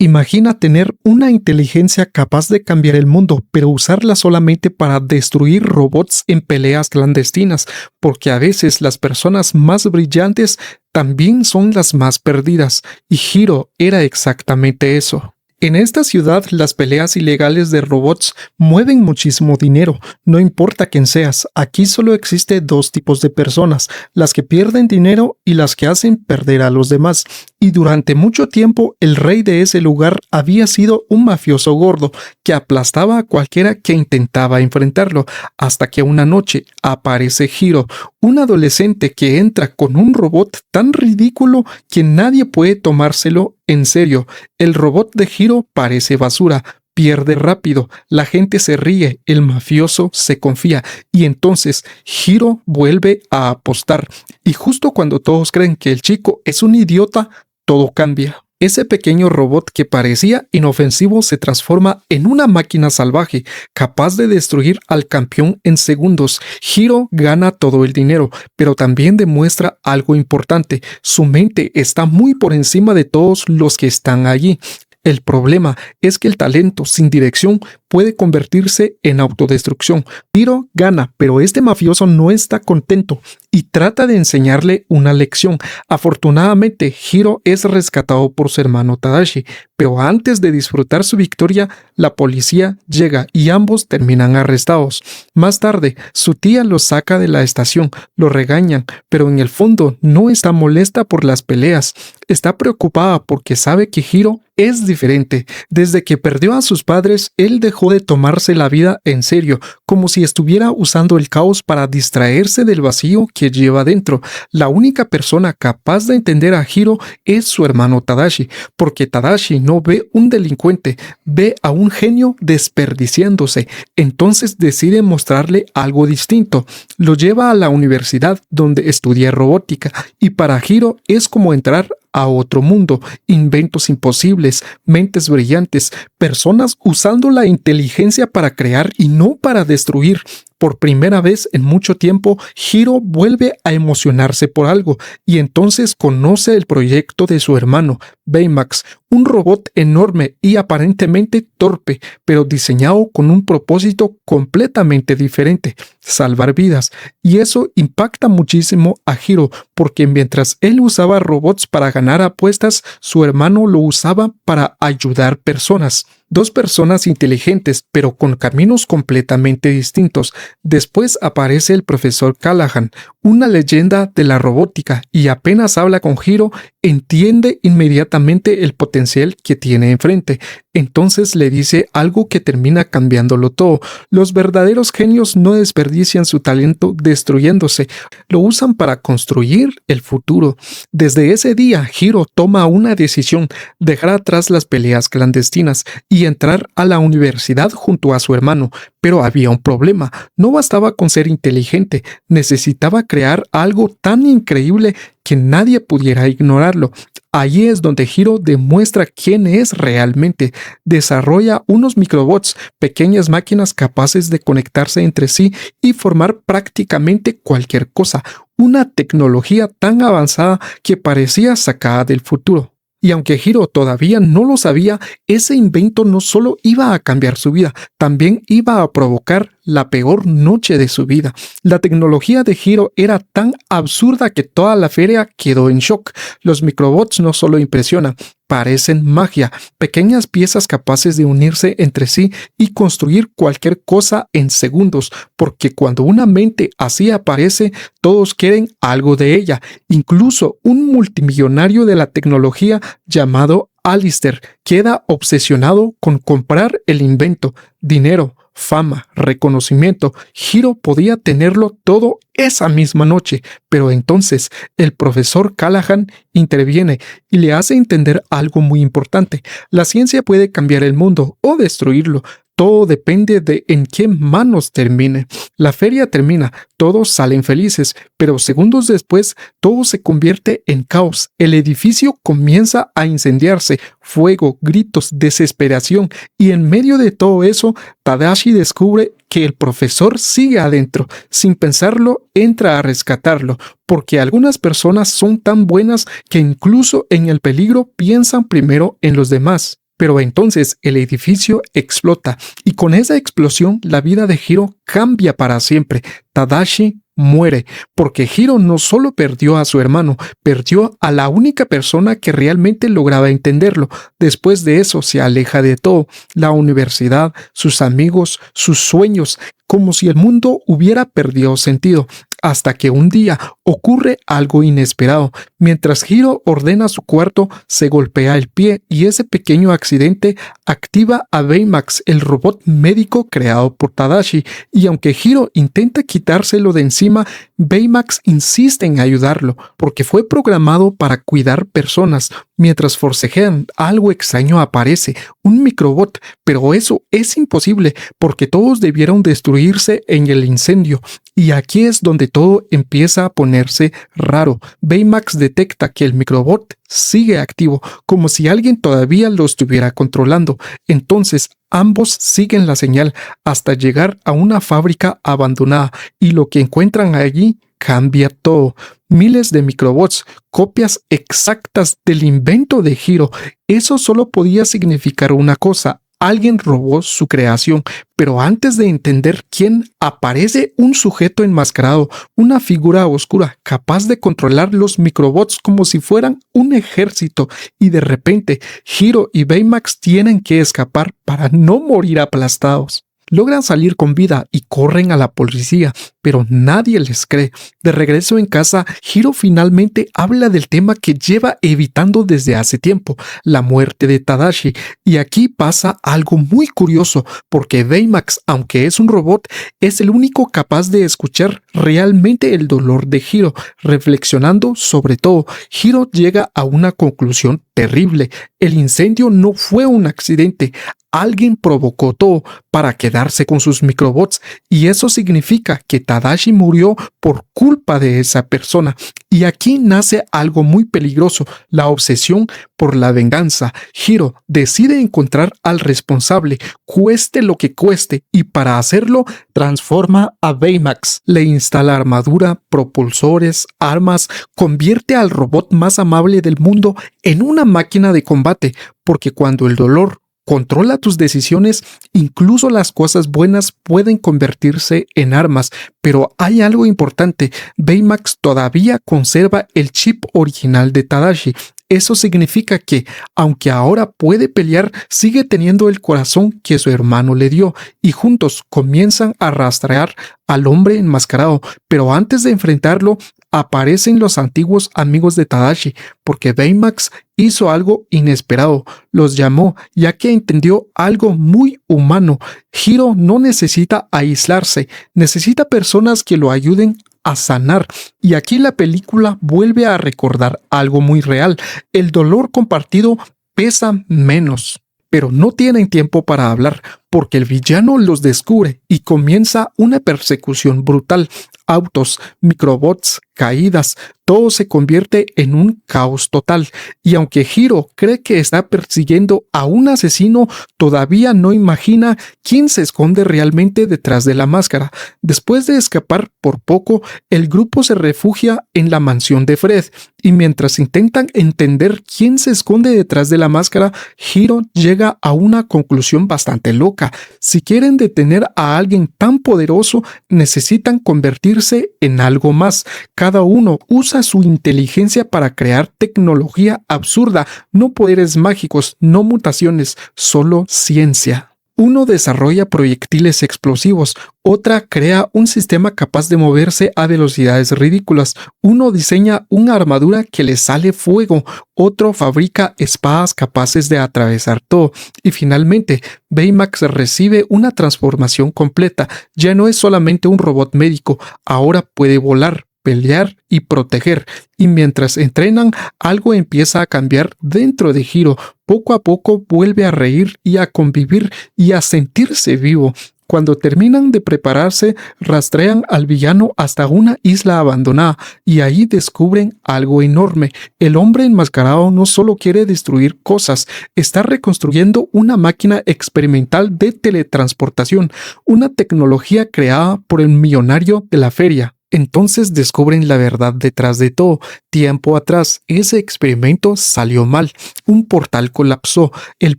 Imagina tener una inteligencia capaz de cambiar el mundo, pero usarla solamente para destruir robots en peleas clandestinas, porque a veces las personas más brillantes también son las más perdidas, y Hiro era exactamente eso. En esta ciudad, las peleas ilegales de robots mueven muchísimo dinero. No importa quién seas, aquí solo existe dos tipos de personas, las que pierden dinero y las que hacen perder a los demás. Y durante mucho tiempo, el rey de ese lugar había sido un mafioso gordo que aplastaba a cualquiera que intentaba enfrentarlo, hasta que una noche aparece Hiro, un adolescente que entra con un robot tan ridículo que nadie puede tomárselo en serio. El robot de Hiro parece basura, pierde rápido, la gente se ríe, el mafioso se confía y entonces Hiro vuelve a apostar. Y justo cuando todos creen que el chico es un idiota, todo cambia. Ese pequeño robot que parecía inofensivo se transforma en una máquina salvaje, capaz de destruir al campeón en segundos. Hiro gana todo el dinero, pero también demuestra algo importante. Su mente está muy por encima de todos los que están allí. El problema es que el talento sin dirección puede convertirse en autodestrucción. Hiro gana, pero este mafioso no está contento y trata de enseñarle una lección. Afortunadamente, Hiro es rescatado por su hermano Tadashi, pero antes de disfrutar su victoria, la policía llega y ambos terminan arrestados. Más tarde, su tía los saca de la estación, lo regañan, pero en el fondo no está molesta por las peleas. Está preocupada porque sabe que Hiro es diferente. Desde que perdió a sus padres, él dejó de tomarse la vida en serio, como si estuviera usando el caos para distraerse del vacío que lleva dentro. La única persona capaz de entender a Hiro es su hermano Tadashi, porque Tadashi no ve un delincuente, ve a un genio desperdiciándose. Entonces decide mostrarle algo distinto. Lo lleva a la universidad donde estudia robótica y para Hiro es como entrar a otro mundo, inventos imposibles, mentes brillantes, personas usando la inteligencia para crear y no para destruir. Por primera vez en mucho tiempo, Hiro vuelve a emocionarse por algo y entonces conoce el proyecto de su hermano, Baymax, un robot enorme y aparentemente torpe, pero diseñado con un propósito completamente diferente, salvar vidas. Y eso impacta muchísimo a Hiro, porque mientras él usaba robots para ganar apuestas, su hermano lo usaba para ayudar personas. Dos personas inteligentes, pero con caminos completamente distintos. Después aparece el profesor Callahan, una leyenda de la robótica, y apenas habla con Hiro, entiende inmediatamente el potencial que tiene enfrente. Entonces le dice algo que termina cambiándolo todo. Los verdaderos genios no desperdician su talento destruyéndose, lo usan para construir el futuro. Desde ese día, Hiro toma una decisión: dejar atrás las peleas clandestinas y entrar a la universidad junto a su hermano. Pero había un problema: no bastaba con ser inteligente, necesitaba crear algo tan increíble que nadie pudiera ignorarlo. Allí es donde Hiro demuestra quién es realmente. Desarrolla unos microbots, pequeñas máquinas capaces de conectarse entre sí y formar prácticamente cualquier cosa. Una tecnología tan avanzada que parecía sacada del futuro. Y aunque Hiro todavía no lo sabía, ese invento no solo iba a cambiar su vida, también iba a provocar la peor noche de su vida. La tecnología de Hiro era tan absurda que toda la feria quedó en shock. Los microbots no solo impresionan, parecen magia, pequeñas piezas capaces de unirse entre sí y construir cualquier cosa en segundos, porque cuando una mente así aparece, todos quieren algo de ella. Incluso un multimillonario de la tecnología llamado Alistair queda obsesionado con comprar el invento. Dinero, fama, reconocimiento. Hiro podía tenerlo todo esa misma noche, pero entonces el profesor Callahan interviene y le hace entender algo muy importante. La ciencia puede cambiar el mundo o destruirlo. Todo depende de en qué manos termine. La feria termina, todos salen felices, pero segundos después todo se convierte en caos. El edificio comienza a incendiarse, fuego, gritos, desesperación, y en medio de todo eso, Tadashi descubre que el profesor sigue adentro. Sin pensarlo, entra a rescatarlo, porque algunas personas son tan buenas que incluso en el peligro piensan primero en los demás. Pero entonces el edificio explota y con esa explosión la vida de Hiro cambia para siempre. Tadashi muere, porque Hiro no solo perdió a su hermano, perdió a la única persona que realmente lograba entenderlo. Después de eso se aleja de todo, la universidad, sus amigos, sus sueños, como si el mundo hubiera perdido sentido. Hasta que un día ocurre algo inesperado. Mientras Hiro ordena su cuarto, se golpea el pie y ese pequeño accidente activa a Baymax, el robot médico creado por Tadashi, y aunque Hiro intenta quitárselo de encima, Baymax insiste en ayudarlo, porque fue programado para cuidar personas. Mientras forcejean, algo extraño aparece, un microbot, pero eso es imposible, porque todos debieron destruirse en el incendio. Y aquí es donde todo empieza a ponerse raro. Baymax detecta que el microbot sigue activo, como si alguien todavía lo estuviera controlando. Entonces, ambos siguen la señal hasta llegar a una fábrica abandonada, y lo que encuentran allí cambia todo. Miles de microbots, copias exactas del invento de Hiro. Eso solo podía significar una cosa: alguien robó su creación, pero antes de entender quién, aparece un sujeto enmascarado, una figura oscura, capaz de controlar los microbots como si fueran un ejército, y de repente, Hiro y Baymax tienen que escapar para no morir aplastados. Logran salir con vida y corren a la policía, pero nadie les cree. De regreso en casa, Hiro finalmente habla del tema que lleva evitando desde hace tiempo, la muerte de Tadashi. Y aquí pasa algo muy curioso, porque Baymax, aunque es un robot, es el único capaz de escuchar realmente el dolor de Hiro. Reflexionando sobre todo, Hiro llega a una conclusión terrible. El incendio no fue un accidente. Alguien provocó todo para quedarse con sus microbots, y eso significa que Tadashi murió por culpa de esa persona. Y aquí nace algo muy peligroso: la obsesión por la venganza. Hiro decide encontrar al responsable, cueste lo que cueste, y para hacerlo transforma a Baymax. Le instala armadura, propulsores, armas, convierte al robot más amable del mundo en una máquina de combate, porque cuando el dolor controla tus decisiones, incluso las cosas buenas pueden convertirse en armas. Pero hay algo importante: Baymax todavía conserva el chip original de Tadashi. Eso significa que, aunque ahora puede pelear, sigue teniendo el corazón que su hermano le dio, y juntos comienzan a rastrear al hombre enmascarado. Pero antes de enfrentarlo, aparecen los antiguos amigos de Tadashi, porque Baymax hizo algo inesperado. Los llamó, ya que entendió algo muy humano. Hiro no necesita aislarse, necesita personas que lo ayuden a sanar. Y aquí la película vuelve a recordar algo muy real: el dolor compartido pesa menos. Pero no tienen tiempo para hablar, porque el villano los descubre y comienza una persecución brutal. Autos, microbots, caídas, todo se convierte en un caos total. Y aunque Hiro cree que está persiguiendo a un asesino, todavía no imagina quién se esconde realmente detrás de la máscara. Después de escapar por poco, el grupo se refugia en la mansión de Fred, y mientras intentan entender quién se esconde detrás de la máscara, Hiro llega a una conclusión bastante loca: si quieren detener a alguien tan poderoso, necesitan convertirse en algo más. Cada uno usa su inteligencia para crear tecnología absurda, no poderes mágicos, no mutaciones, solo ciencia. Uno desarrolla proyectiles explosivos, otra crea un sistema capaz de moverse a velocidades ridículas, uno diseña una armadura que le sale fuego, otro fabrica espadas capaces de atravesar todo, y finalmente Baymax recibe una transformación completa. Ya no es solamente un robot médico, ahora puede volar, pelear y proteger. Y mientras entrenan, algo empieza a cambiar dentro de Hiro. Poco a poco vuelve a reír y a convivir y a sentirse vivo. Cuando terminan de prepararse, rastrean al villano hasta una isla abandonada, y ahí descubren algo enorme. El hombre enmascarado no solo quiere destruir cosas, está reconstruyendo una máquina experimental de teletransportación, una tecnología creada por el millonario de la feria. Entonces descubren la verdad detrás de todo. Tiempo atrás, ese experimento salió mal. Un portal colapsó. El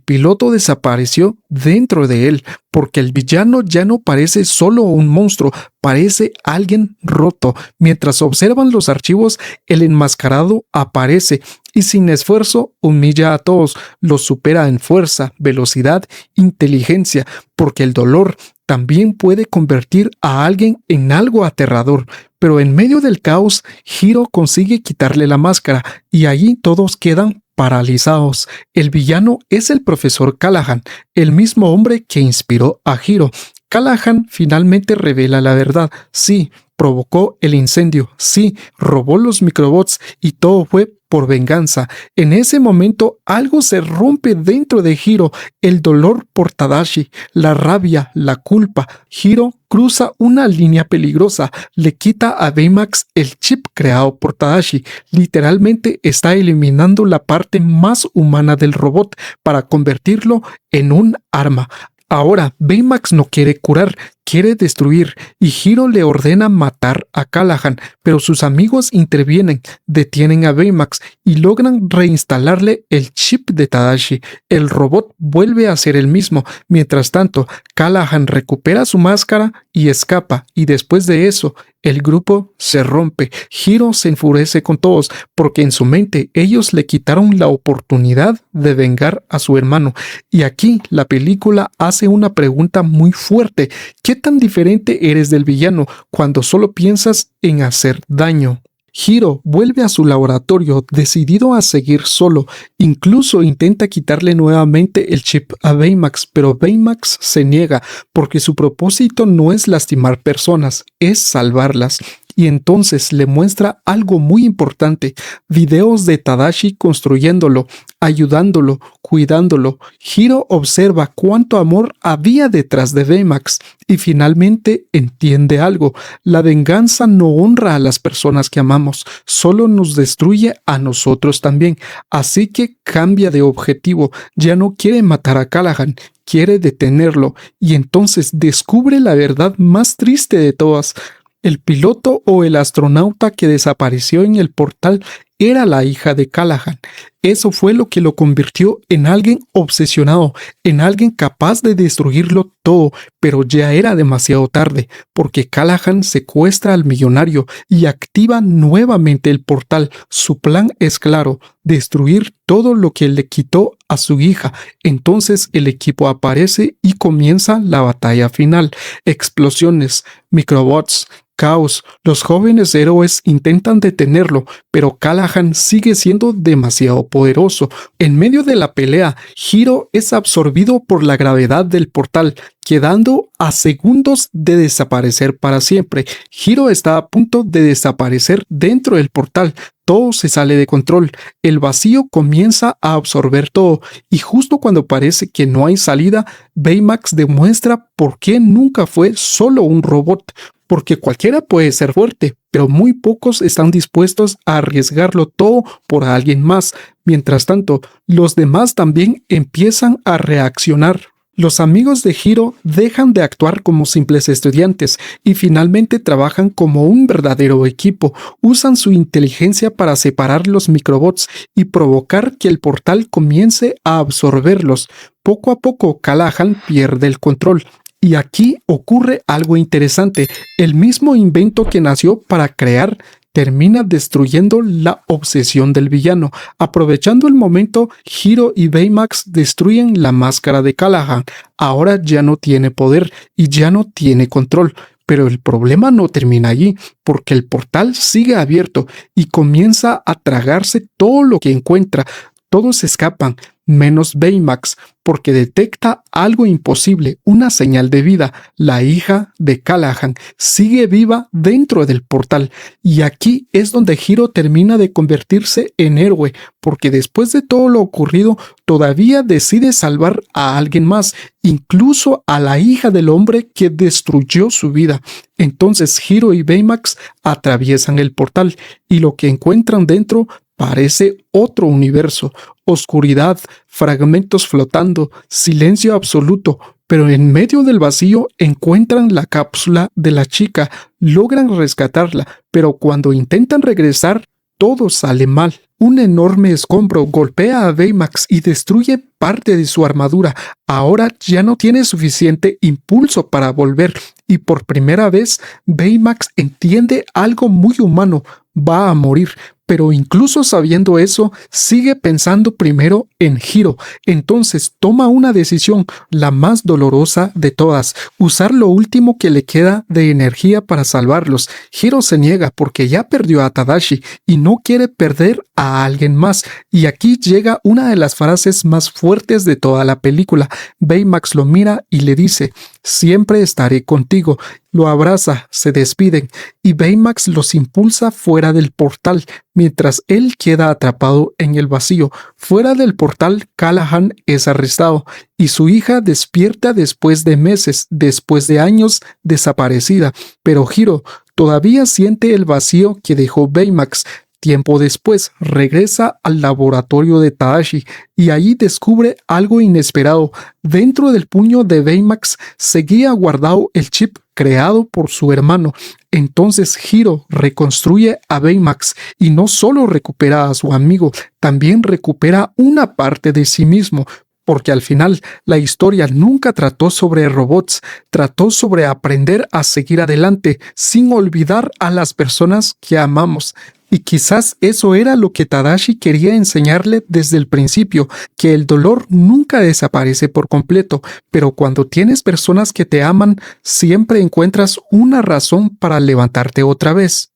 piloto desapareció dentro de él, porque el villano ya no parece solo un monstruo, parece alguien roto. Mientras observan los archivos, el enmascarado aparece y sin esfuerzo humilla a todos. Los supera en fuerza, velocidad, inteligencia, porque el dolor también puede convertir a alguien en algo aterrador. Pero en medio del caos, Hiro consigue quitarle la máscara y allí todos quedan paralizados. El villano es el profesor Callahan, el mismo hombre que inspiró a Hiro. Callahan finalmente revela la verdad. Sí, provocó el incendio. Sí, robó los microbots y todo fue por venganza. En ese momento algo se rompe dentro de Hiro, el dolor por Tadashi, la rabia, la culpa. Hiro cruza una línea peligrosa, le quita a Baymax el chip creado por Tadashi. Literalmente está eliminando la parte más humana del robot para convertirlo en un arma. Ahora, Baymax no quiere curar, quiere destruir, y Hiro le ordena matar a Callahan, pero sus amigos intervienen, detienen a Baymax y logran reinstalarle el chip de Tadashi. El robot vuelve a ser el mismo. Mientras tanto, Callahan recupera su máscara y escapa, y después de eso, el grupo se rompe. Hiro se enfurece con todos porque en su mente ellos le quitaron la oportunidad de vengar a su hermano. Y aquí la película hace una pregunta muy fuerte. ¿Qué tan diferente eres del villano cuando solo piensas en hacer daño? Hiro vuelve a su laboratorio decidido a seguir solo. Incluso intenta quitarle nuevamente el chip a Baymax, pero Baymax se niega porque su propósito no es lastimar personas, es salvarlas. Y entonces le muestra algo muy importante, videos de Tadashi construyéndolo, ayudándolo, cuidándolo. Hiro observa cuánto amor había detrás de Baymax y finalmente entiende algo. La venganza no honra a las personas que amamos, solo nos destruye a nosotros también. Así que cambia de objetivo, ya no quiere matar a Callahan, quiere detenerlo y entonces descubre la verdad más triste de todas. El piloto o el astronauta que desapareció en el portal era la hija de Callahan. Eso fue lo que lo convirtió en alguien obsesionado, en alguien capaz de destruirlo todo, pero ya era demasiado tarde, porque Callahan secuestra al millonario y activa nuevamente el portal. Su plan es claro, destruir todo lo que le quitó a su hija. Entonces el equipo aparece y comienza la batalla final. Explosiones, microbots, caos. Los jóvenes héroes intentan detenerlo, pero Callahan sigue siendo demasiado poderoso. En medio de la pelea, Hiro es absorbido por la gravedad del portal, quedando a segundos de desaparecer para siempre. Hiro está a punto de desaparecer dentro del portal. Todo se sale de control. El vacío comienza a absorber todo y justo cuando parece que no hay salida, Baymax demuestra por qué nunca fue solo un robot. Porque cualquiera puede ser fuerte, pero muy pocos están dispuestos a arriesgarlo todo por alguien más. Mientras tanto, los demás también empiezan a reaccionar. Los amigos de Hiro dejan de actuar como simples estudiantes y finalmente trabajan como un verdadero equipo. Usan su inteligencia para separar los microbots y provocar que el portal comience a absorberlos. Poco a poco, Callahan pierde el control. Y aquí ocurre algo interesante. El mismo invento que nació para crear termina destruyendo la obsesión del villano. Aprovechando el momento, Hiro y Baymax destruyen la máscara de Callahan. Ahora ya no tiene poder y ya no tiene control. Pero el problema no termina allí, porque el portal sigue abierto y comienza a tragarse todo lo que encuentra. Todos escapan, menos Baymax, porque detecta algo imposible, una señal de vida. La hija de Callahan sigue viva dentro del portal. Y aquí es donde Hiro termina de convertirse en héroe, porque después de todo lo ocurrido, todavía decide salvar a alguien más, incluso a la hija del hombre que destruyó su vida. Entonces Hiro y Baymax atraviesan el portal y lo que encuentran dentro parece otro universo, oscuridad, fragmentos flotando, silencio absoluto, pero en medio del vacío encuentran la cápsula de la chica, logran rescatarla, pero cuando intentan regresar, todo sale mal. Un enorme escombro golpea a Baymax y destruye parte de su armadura. Ahora ya no tiene suficiente impulso para volver y por primera vez Baymax entiende algo muy humano. Va a morir, pero incluso sabiendo eso, sigue pensando primero en Hiro. Entonces toma una decisión, la más dolorosa de todas, usar lo último que le queda de energía para salvarlos. Hiro se niega porque ya perdió a Tadashi y no quiere perder a alguien más. Y aquí llega una de las frases más fuertes de toda la película. Baymax lo mira y le dice: siempre estaré contigo. Lo abraza, se despiden y Baymax los impulsa fuera del portal, mientras él queda atrapado en el vacío. Fuera del portal, Callahan es arrestado y su hija despierta después de meses, después de años desaparecida. Pero Hiro todavía siente el vacío que dejó Baymax. Tiempo después, regresa al laboratorio de Tadashi y allí descubre algo inesperado. Dentro del puño de Baymax seguía guardado el chip creado por su hermano. Entonces Hiro reconstruye a Baymax y no solo recupera a su amigo, también recupera una parte de sí mismo. Porque al final la historia nunca trató sobre robots, trató sobre aprender a seguir adelante sin olvidar a las personas que amamos. Y quizás eso era lo que Tadashi quería enseñarle desde el principio, que el dolor nunca desaparece por completo, pero cuando tienes personas que te aman, siempre encuentras una razón para levantarte otra vez.